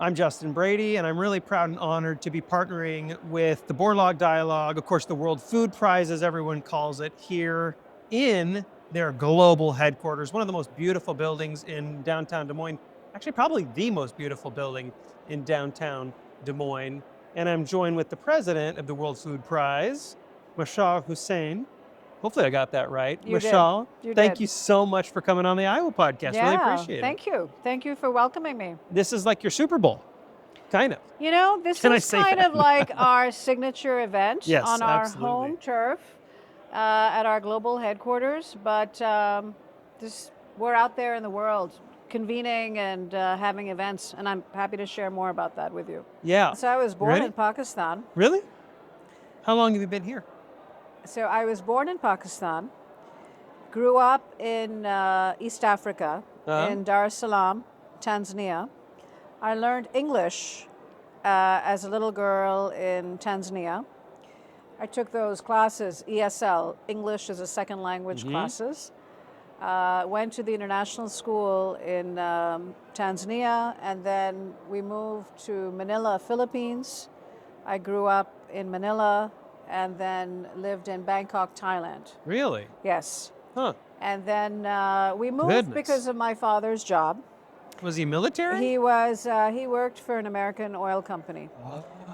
I'm Justin Brady, and I'm really proud and honored to be partnering with the Borlaug Dialogue, of course, the World Food Prize, as everyone calls it, here in their global headquarters, one of the most beautiful buildings in downtown Des Moines, actually probably the most beautiful building in downtown Des Moines. And I'm joined with the president of the World Food Prize, Mashal Husain. Hopefully I got that right. You Mashal, did. You thank did. you so much for coming on the Iowa podcast. Really Yeah, appreciate it. thank you. Thank you for welcoming me. This is like your Super Bowl, kind of. You know, this Can I is say kind that? of like our signature event Yes, on our absolutely. home turf at our global headquarters, but we're out there in the world convening and having events, and I'm happy to share more about that with you. Yeah. So I was born Ready? in Pakistan. Really? How long have you been here? So I was born in Pakistan, grew up in East Africa, in Dar es Salaam, Tanzania. I learned English as a little girl in Tanzania. I took those classes, ESL, English as a Second Language classes. Went to the international school in Tanzania, and then we moved to Manila, Philippines. I grew up in Manila and then lived in Bangkok, Thailand. Really? Yes. Huh. And then we moved Goodness. because of my father's job. Was he military? He worked for an American oil company.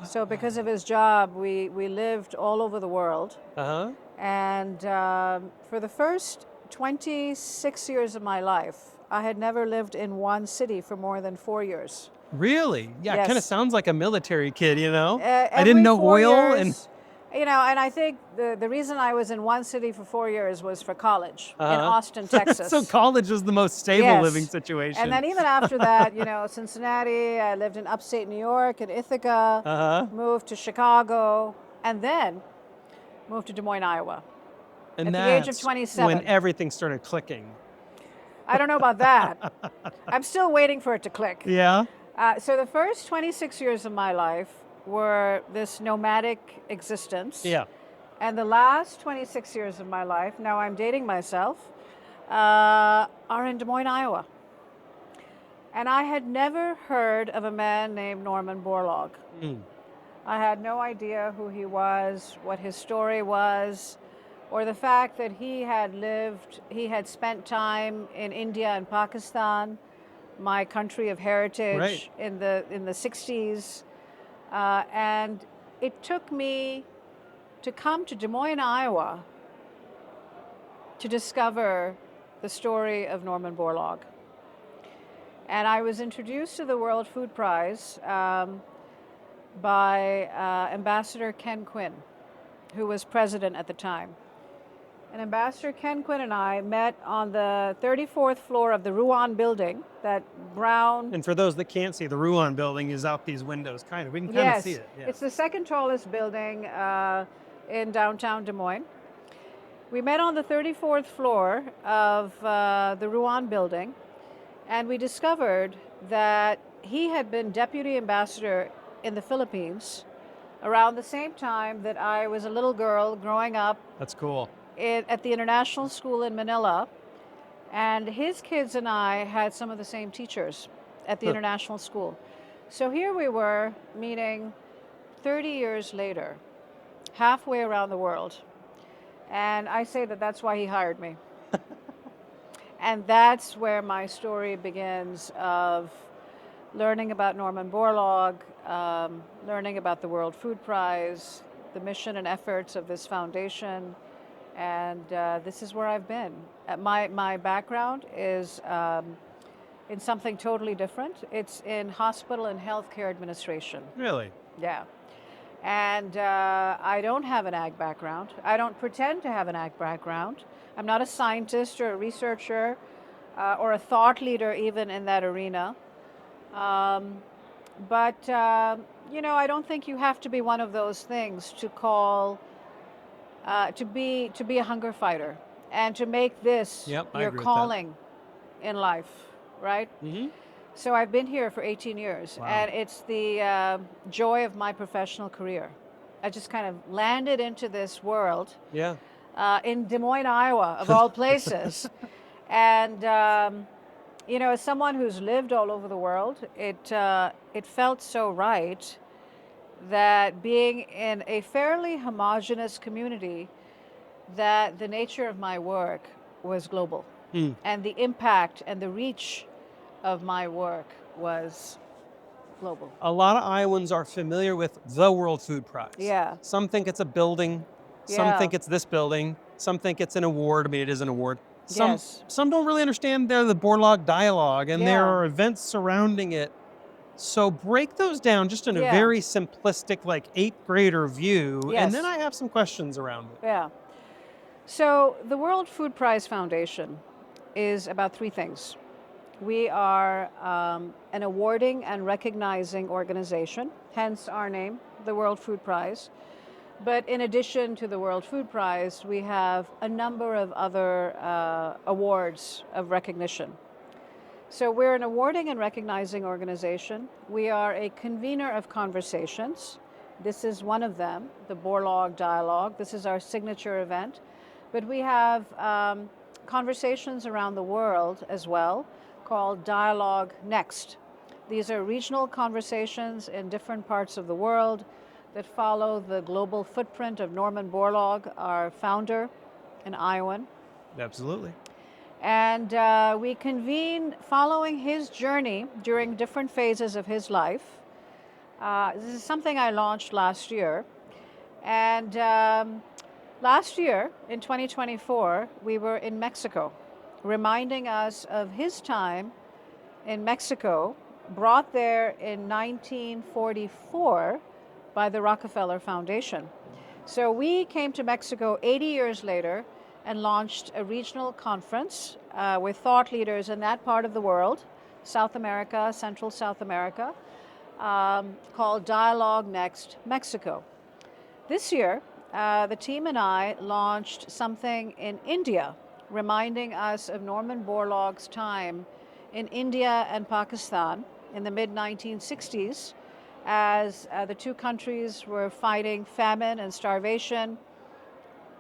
So because of his job, we lived all over the world. Uh-huh. And for the first 26 years of my life, I had never lived in one city for more than 4 years. Really? Yeah, it kind of Yes. sounds like a military kid, you know? I Every didn't know 4 oil years, and... You know, and I think the reason I was in one city for 4 years was for college in Uh-huh. Austin, Texas. So college was the most stable Yes. living situation. And then even after that, you know, Cincinnati, I lived in upstate New York, in Ithaca, Uh-huh. moved to Chicago, and then moved to Des Moines, Iowa. And at the age of that's 27. when everything started clicking. I don't know about that. I'm still waiting for it to click. Yeah? So the first 26 years of my life were this nomadic existence. Yeah. And the last 26 years of my life, now I'm dating myself, are in Des Moines, Iowa. And I had never heard of a man named Norman Borlaug. I had no idea who he was, what his story was, or the fact that he had spent time in India and Pakistan, my country of heritage, Right. in the 60s. And it took me to come to Des Moines, Iowa, to discover the story of Norman Borlaug. And I was introduced to the World Food Prize by Ambassador Ken Quinn, who was president at the time. And Ambassador Ken Quinn and I met on the 34th floor of the Ruan building, that brown... And for those that can't see, the Ruan building is out these windows, kind of. We can kind of see it. Yeah. It's the second tallest building in downtown Des Moines. We met on the 34th floor of the Ruan building, and we discovered that he had been deputy ambassador in the Philippines around the same time that I was a little girl growing up That's cool. at the international school in Manila. And his kids and I had some of the same teachers at the international school. So here we were meeting 30 years later, halfway around the world. And I say that that's why he hired me. And that's where my story begins, of learning about Norman Borlaug, learning about the World Food Prize, the mission and efforts of this foundation. And this is where I've been. My background is in something totally different. It's in hospital and healthcare administration. Really? Yeah. And I don't have an ag background. I don't pretend to have an ag background. I'm not a scientist or a researcher or a thought leader even in that arena. But you know, I don't think you have to be one of those things to call, to be a hunger fighter and to make this Yep, I your agree with that. calling in life, right? Mm-hmm. So I've been here for 18 years, Wow. and it's the joy of my professional career. I just kind of landed into this world Yeah. in Des Moines, Iowa, of all places. And You know, as someone who's lived all over the world, it felt so right that being in a fairly homogenous community, that the nature of my work was global, Hmm. and the impact and the reach of my work was global. A lot of Iowans are familiar with the World Food Prize. Yeah, Some think it's a building, some yeah, think it's this building, some think it's an award. I mean, it is an award. Some yes, some don't really understand they're the Borlaug Dialogue, and there yeah, are events surrounding it. So break those down just in a yeah, very simplistic, like eighth grader view, and then yes, I have some questions around it. yeah. So the World Food Prize Foundation is about three things. We are an awarding and recognizing organization, hence our name, the World Food Prize. But in addition to the World Food Prize, we have a number of other awards of recognition. So we're an awarding and recognizing organization. We are a convener of conversations. This is one of them, the Borlaug Dialogue. This is our signature event. But we have conversations around the world as well called Dialogue Next. These are regional conversations in different parts of the world that follow the global footprint of Norman Borlaug, our founder, an Iowan. Absolutely. And we convene following his journey during different phases of his life. This is something I launched last year. And last year, in 2024, we were in Mexico, reminding us of his time in Mexico, brought there in 1944 by the Rockefeller Foundation. So we came to Mexico 80 years later and launched a regional conference with thought leaders in that part of the world, South America, Central South America, called Dialogue Next Mexico. This year, the team and I launched something in India, reminding us of Norman Borlaug's time in India and Pakistan in the mid-1960s, as the two countries were fighting famine and starvation,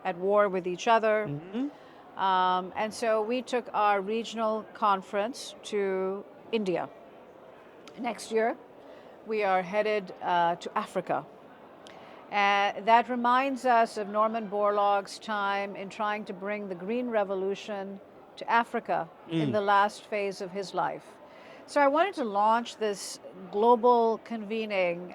at war with each other. Hmm. And so we took our regional conference to India. Next year, we are headed to Africa. That reminds us of Norman Borlaug's time in trying to bring the Green Revolution to Africa in the last phase of his life. So I wanted to launch this global convening,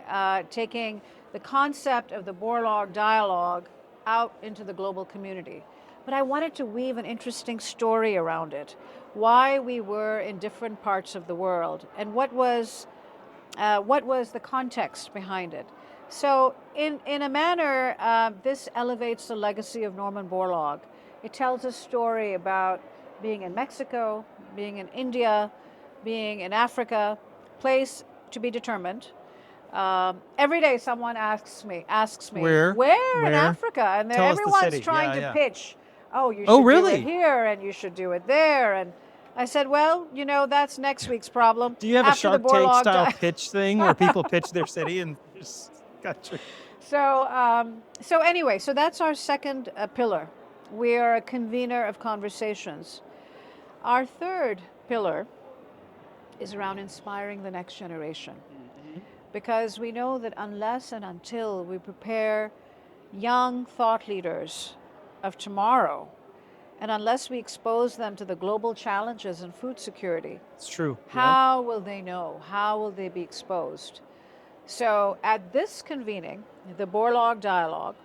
taking the concept of the Borlaug Dialogue out into the global community. But I wanted to weave an interesting story around it, why we were in different parts of the world, and what was the context behind it. So in a manner, this elevates the legacy of Norman Borlaug. It tells a story about being in Mexico, being in India, being in Africa, place to be determined. Every day someone asks me, Where? where in Where? Africa? And Tell us the everyone's city. trying Yeah, to yeah. pitch, oh, you Oh, should do it really? here and you should do it there. And I said, well, you know, that's next week's problem. Do you have a After the Shark Tank Borlaug style pitch thing where people pitch their city and just gotcha. So anyway, so that's our second pillar. We are a convener of conversations. Our third pillar is around inspiring the next generation, because we know that unless and until we prepare young thought leaders of tomorrow, and unless we expose them to the global challenges in food security, It's true. Yeah. how will they know? How will they be exposed? So at this convening, the Borlaug Dialogue,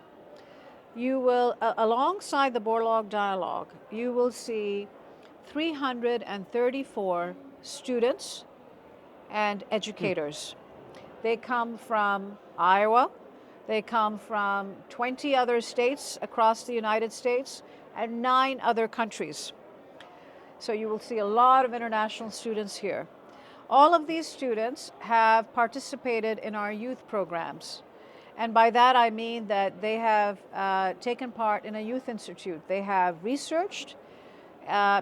you will, alongside the Borlaug Dialogue, you will see 334 students and educators. They come from Iowa, they come from 20 other states across the United States, and 9 other countries. So you will see a lot of international students here. All of these students have participated in our youth programs. And by that I mean that they have taken part in a youth institute. They have researched,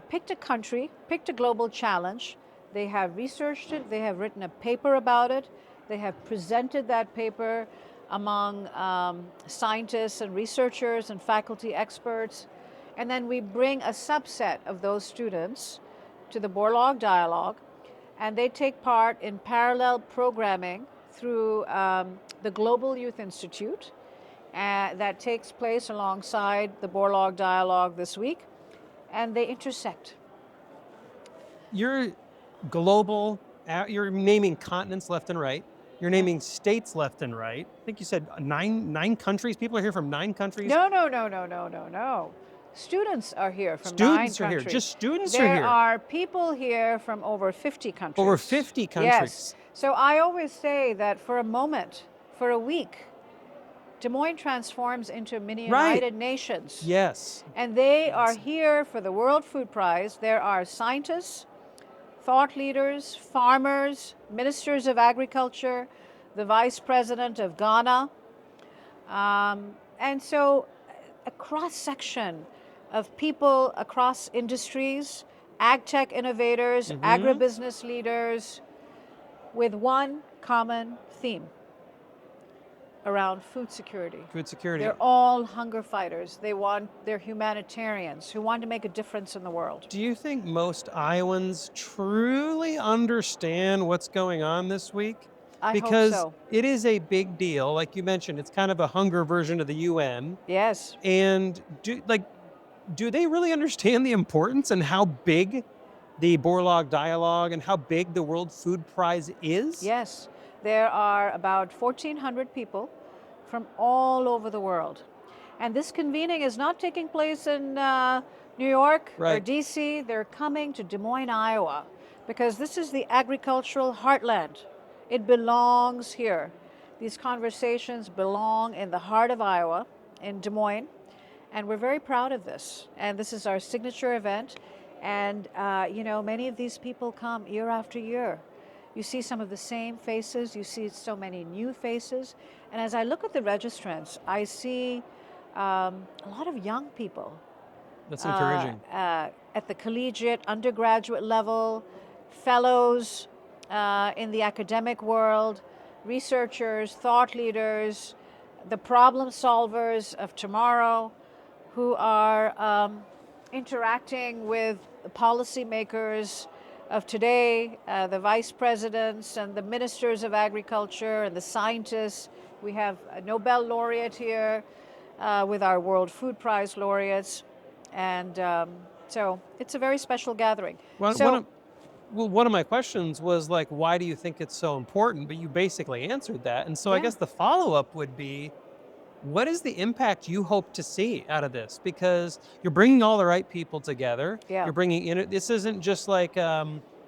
picked a country, picked a global challenge. They have researched it, they have written a paper about it, they have presented that paper among scientists and researchers and faculty experts. And then we bring a subset of those students to the Borlaug Dialogue, and they take part in parallel programming through the Global Youth Institute that takes place alongside the Borlaug Dialogue this week, and they intersect. You're global, you're naming continents left and right. You're naming states left and right. I think you said nine countries. People are here from 9 countries. No. Students are here from Students 9 are here. countries. Just students are There here. are people here from over 50 countries. Over 50 countries. Yes. So I always say that for a moment, for a week, Des Moines transforms into a mini Right. United Nations. Yes. And they Yes. are here for the World Food Prize. There are scientists, thought leaders, farmers, ministers of agriculture, the vice president of Ghana. And so a cross-section of people across industries, ag tech innovators, agribusiness leaders, with one common theme around food security. Food security. They're all hunger fighters. They're humanitarians who want to make a difference in the world. Do you think most Iowans truly understand what's going on this week? I Because hope so. it is a big deal. Like you mentioned, it's kind of a hunger version of the UN. Yes. And do they really understand the importance and how big the Borlaug Dialogue and how big the World Food Prize is? Yes. There are about 1,400 people from all over the world. And this convening is not taking place in New York or Right. DC. They're coming to Des Moines, Iowa, because this is the agricultural heartland. It belongs here. These conversations belong in the heart of Iowa, in Des Moines, and we're very proud of this. And this is our signature event. And, many of these people come year after year. You see some of the same faces, you see so many new faces. And as I look at the registrants, I see a lot of young people. That's encouraging. At the collegiate, undergraduate level, fellows in the academic world, researchers, thought leaders, the problem solvers of tomorrow who are interacting with policymakers of today, the vice presidents and the ministers of agriculture and the scientists. We have a Nobel laureate here with our World Food Prize laureates. And so it's a very special gathering. One of my questions was like, why do you think it's so important? But you basically answered that. And so I Yeah. guess the follow-up would be, what is the impact you hope to see out of this? Because you're bringing all the right people together. Yeah. You're bringing in, this isn't just like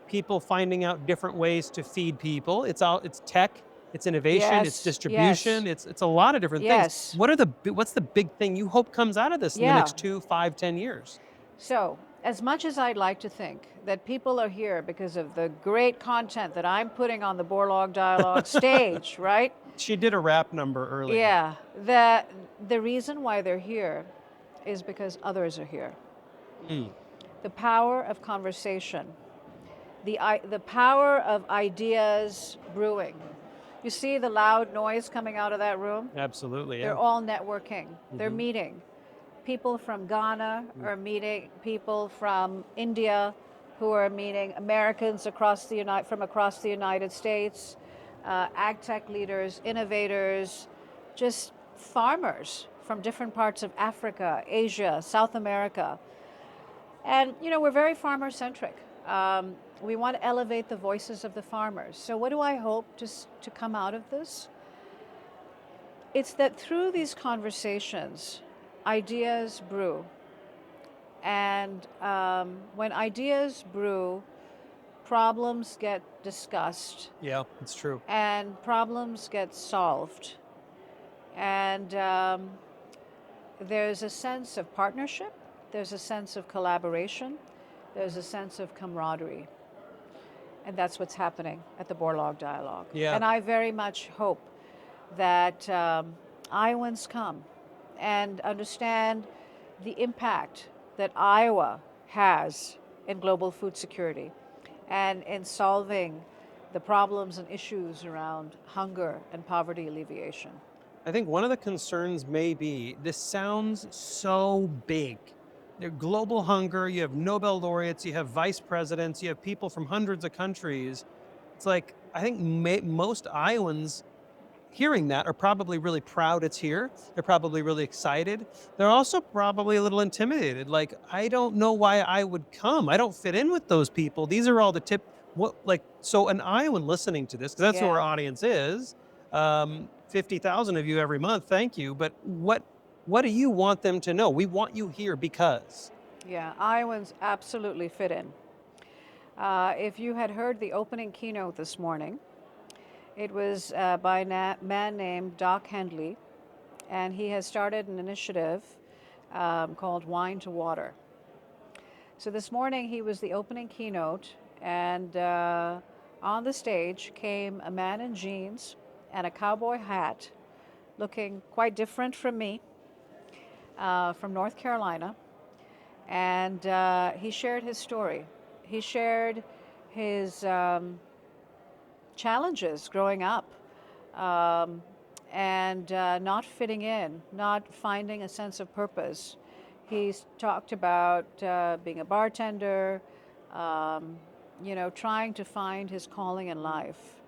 people finding out different ways to feed people. It's tech, it's innovation, it's Yes, distribution, yes. it's a lot of different Yes. things. What's the big thing you hope comes out of this in the Yeah. next 2, 5, 10 years? So, as much as I'd like to think that people are here because of the great content that I'm putting on the Borlaug Dialogue stage, right? She did a rap number earlier. Yeah, the reason why they're here is because others are here. Mm. The power of conversation, the power of ideas brewing. You see the loud noise coming out of that room? Absolutely, yeah. They're all networking. They're meeting. People from Ghana are meeting people from India who are meeting Americans from across the United States, ag tech leaders, innovators, just farmers from different parts of Africa, Asia, South America. And, we're very farmer centric. We want to elevate the voices of the farmers. So what do I hope to come out of this? It's that through these conversations, ideas brew. And when ideas brew, problems get discussed Yeah, it's true. and problems get solved. And there's a sense of partnership, there's a sense of collaboration, there's a sense of camaraderie. And that's what's happening at the Borlaug Dialogue. Yeah. And I very much hope that Iowans come and understand the impact that Iowa has in global food security and in solving the problems and issues around hunger and poverty alleviation. I think one of the concerns may be this sounds so big. global hunger, you have Nobel laureates, you have vice presidents, you have people from hundreds of countries. It's like, I think most Iowans hearing that are probably really proud it's here. They're probably really excited. They're also probably a little intimidated. Like, I don't know why I would come. I don't fit in with those people. These are all the so an Iowan listening to this, because that's who our Yeah. audience is, 50,000 of you every month, thank you. But what do you want them to know? We want you here because. Yeah, Iowans absolutely fit in. If you had heard the opening keynote this morning, it was by a man named Doc Hendley, and he has started an initiative called Wine to Water. So this morning he was the opening keynote, and on the stage came a man in jeans and a cowboy hat, looking quite different from me, from North Carolina. And he shared his story. He shared his challenges growing up, and not fitting in, not finding a sense of purpose. He's talked about being a bartender, trying to find his calling in life.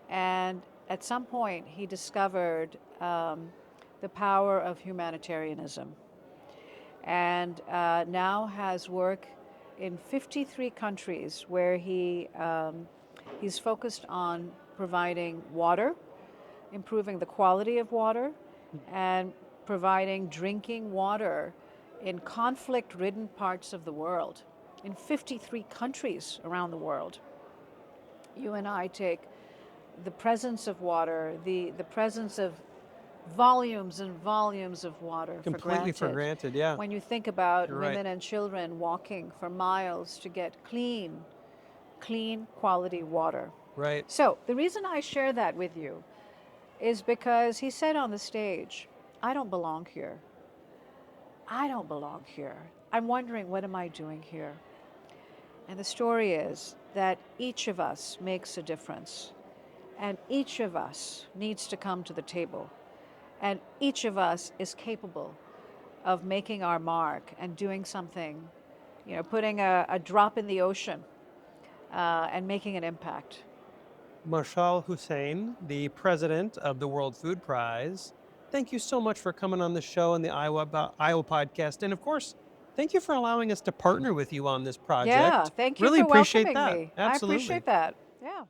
And at some point, he discovered the power of humanitarianism, and now has work in 53 countries where he's focused on providing water, improving the quality of water, and providing drinking water in conflict-ridden parts of the world, in 53 countries around the world. You and I take the presence of water, the presence of volumes and volumes of water Completely for granted, yeah. when you think about You're women right. and children walking for miles to get clean quality water. Right. So the reason I share that with you is because he said on the stage, I don't belong here. I don't belong here. I'm wondering, what am I doing here? And the story is that each of us makes a difference, and each of us needs to come to the table, and each of us is capable of making our mark and doing something, putting a drop in the ocean and making an impact. Mashal Husain, the president of the World Food Prize, thank you so much for coming on the show and the Iowa podcast. And of course, thank you for allowing us to partner with you on this Yeah, project. thank you Really for appreciate welcoming that. me. I Absolutely. appreciate that. Yeah.